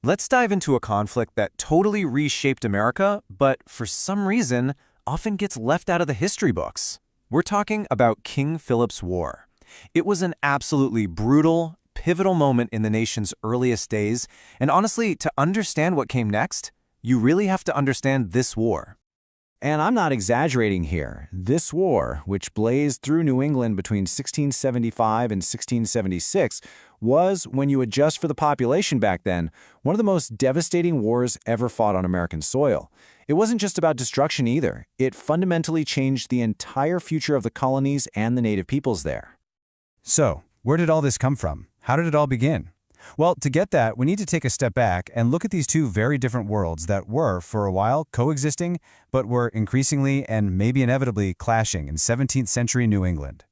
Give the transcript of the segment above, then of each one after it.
Let's dive into a conflict that totally reshaped America, but for some reason, often gets left out of the history books. We're talking about King Philip's War. It was an absolutely brutal, pivotal moment in the nation's earliest days, and honestly, to understand what came next, you really have to understand this war. And I'm not exaggerating here. This war, which blazed through New England between 1675 and 1676, was, when you adjust for the population back then, one of the most devastating wars ever fought on American soil. It wasn't just about destruction either. It fundamentally changed the entire future of the colonies and the native peoples there. So, where did all this come from? How did it all begin? Well, to get that, we need to take a step back and look at these two very different worlds that were, for a while, coexisting, but were increasingly and maybe inevitably clashing in 17th century New England.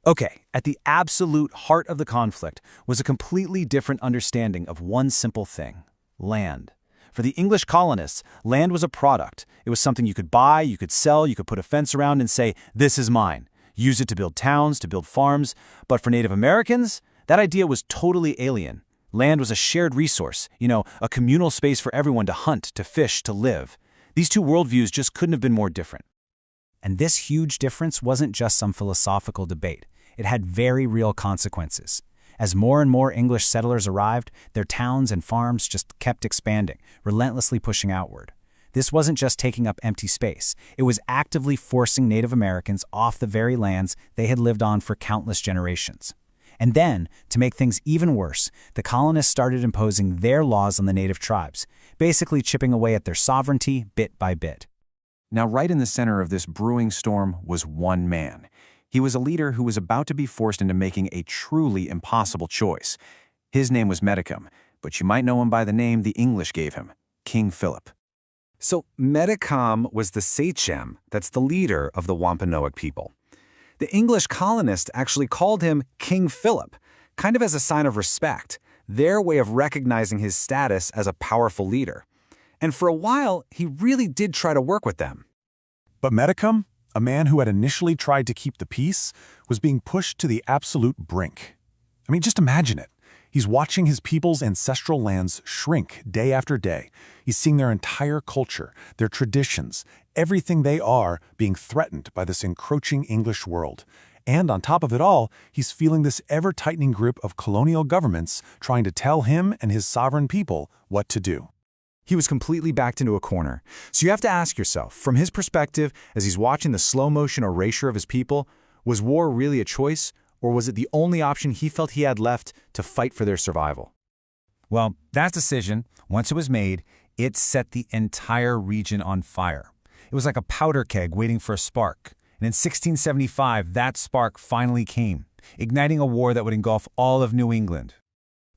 Okay, at the absolute heart of the conflict was a completely different understanding of one simple thing: land. For the English colonists, land was a product. It was something you could buy, you could sell, you could put a fence around and say, "This is mine." Use it to build towns, to build farms. But for Native Americans, that idea was totally alien. Land was a shared resource, a communal space for everyone to hunt, to fish, to live. These two worldviews just couldn't have been more different. And this huge difference wasn't just some philosophical debate. It had very real consequences. As more and more English settlers arrived, their towns and farms just kept expanding, relentlessly pushing outward. This wasn't just taking up empty space. It was actively forcing Native Americans off the very lands they had lived on for countless generations. And then, to make things even worse, the colonists started imposing their laws on the native tribes, basically chipping away at their sovereignty bit by bit. Now, right in the center of this brewing storm was one man. He was a leader who was about to be forced into making a truly impossible choice. His name was Metacom, but you might know him by the name the English gave him, King Philip. So Metacom was the sachem, that's the leader of the Wampanoag people. The English colonists actually called him King Philip, kind of as a sign of respect, their way of recognizing his status as a powerful leader. And for a while, he really did try to work with them. But Metacom, a man who had initially tried to keep the peace, was being pushed to the absolute brink. I mean, just imagine it. He's watching his people's ancestral lands shrink day after day. He's seeing their entire culture, their traditions, everything they are being threatened by this encroaching English world. And on top of it all, he's feeling this ever-tightening grip of colonial governments trying to tell him and his sovereign people what to do. He was completely backed into a corner. So you have to ask yourself, from his perspective, as he's watching the slow-motion erasure of his people, was war really a choice, or was it the only option he felt he had left to fight for their survival? Well, that decision, once it was made, it set the entire region on fire. It was like a powder keg waiting for a spark. And in 1675, that spark finally came, igniting a war that would engulf all of New England.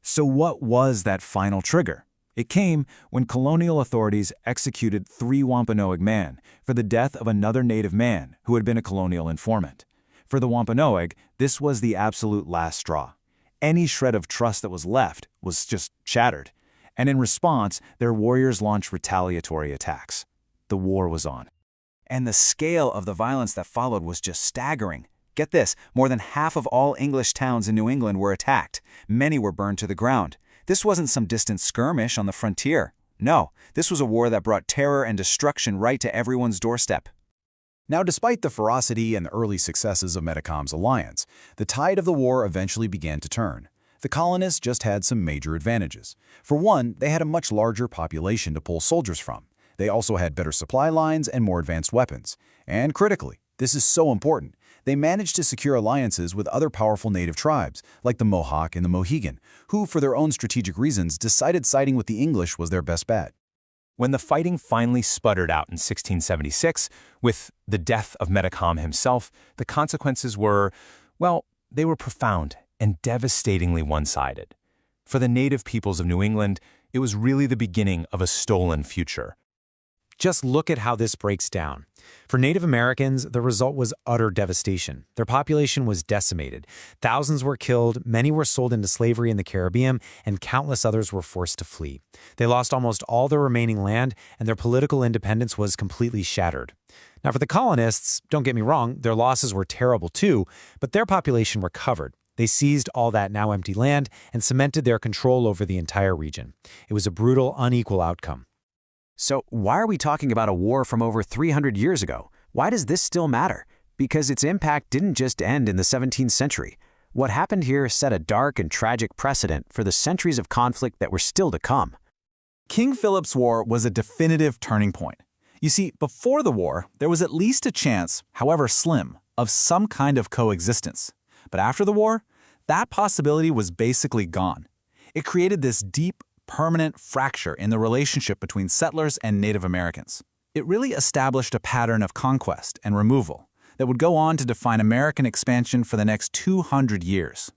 So what was that final trigger? It came when colonial authorities executed 3 Wampanoag men for the death of another native man who had been a colonial informant. For the Wampanoag, this was the absolute last straw. Any shred of trust that was left was just shattered. And in response, their warriors launched retaliatory attacks. The war was on. And the scale of the violence that followed was just staggering. Get this, more than half of all English towns in New England were attacked. Many were burned to the ground. This wasn't some distant skirmish on the frontier. No, this was a war that brought terror and destruction right to everyone's doorstep. Now, despite the ferocity and the early successes of Metacom's alliance, the tide of the war eventually began to turn. The colonists just had some major advantages. For one, they had a much larger population to pull soldiers from. They also had better supply lines and more advanced weapons. And critically, this is so important, they managed to secure alliances with other powerful native tribes, like the Mohawk and the Mohegan, who, for their own strategic reasons, decided siding with the English was their best bet. When the fighting finally sputtered out in 1676, with the death of Metacom himself, the consequences were, well, they were profound and devastatingly one-sided. For the native peoples of New England, it was really the beginning of a stolen future. Just look at how this breaks down. For Native Americans, the result was utter devastation. Their population was decimated. Thousands were killed, many were sold into slavery in the Caribbean, and countless others were forced to flee. They lost almost all their remaining land, and their political independence was completely shattered. Now, for the colonists, don't get me wrong, their losses were terrible too, but their population recovered. They seized all that now empty land and cemented their control over the entire region. It was a brutal, unequal outcome. So why are we talking about a war from over 300 years ago? Why does this still matter? Because its impact didn't just end in the 17th century. What happened here set a dark and tragic precedent for the centuries of conflict that were still to come. King Philip's War was a definitive turning point. You see, before the war, there was at least a chance, however slim, of some kind of coexistence. But after the war, that possibility was basically gone. It created this deep, permanent fracture in the relationship between settlers and Native Americans. It really established a pattern of conquest and removal that would go on to define American expansion for the next 200 years.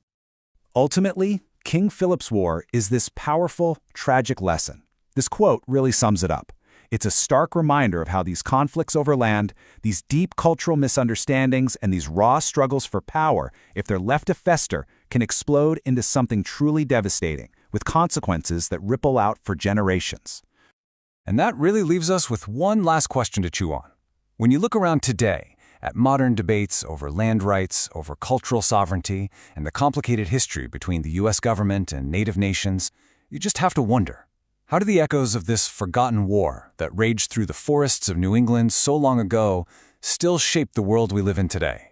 Ultimately, King Philip's War is this powerful, tragic lesson. This quote really sums it up. It's a stark reminder of how these conflicts over land, these deep cultural misunderstandings, and these raw struggles for power, if they're left to fester, can explode into something truly devastating, with consequences that ripple out for generations. And that really leaves us with one last question to chew on. When you look around today, at modern debates over land rights, over cultural sovereignty, and the complicated history between the U.S. government and Native nations, you just have to wonder, how do the echoes of this forgotten war that raged through the forests of New England so long ago still shape the world we live in today?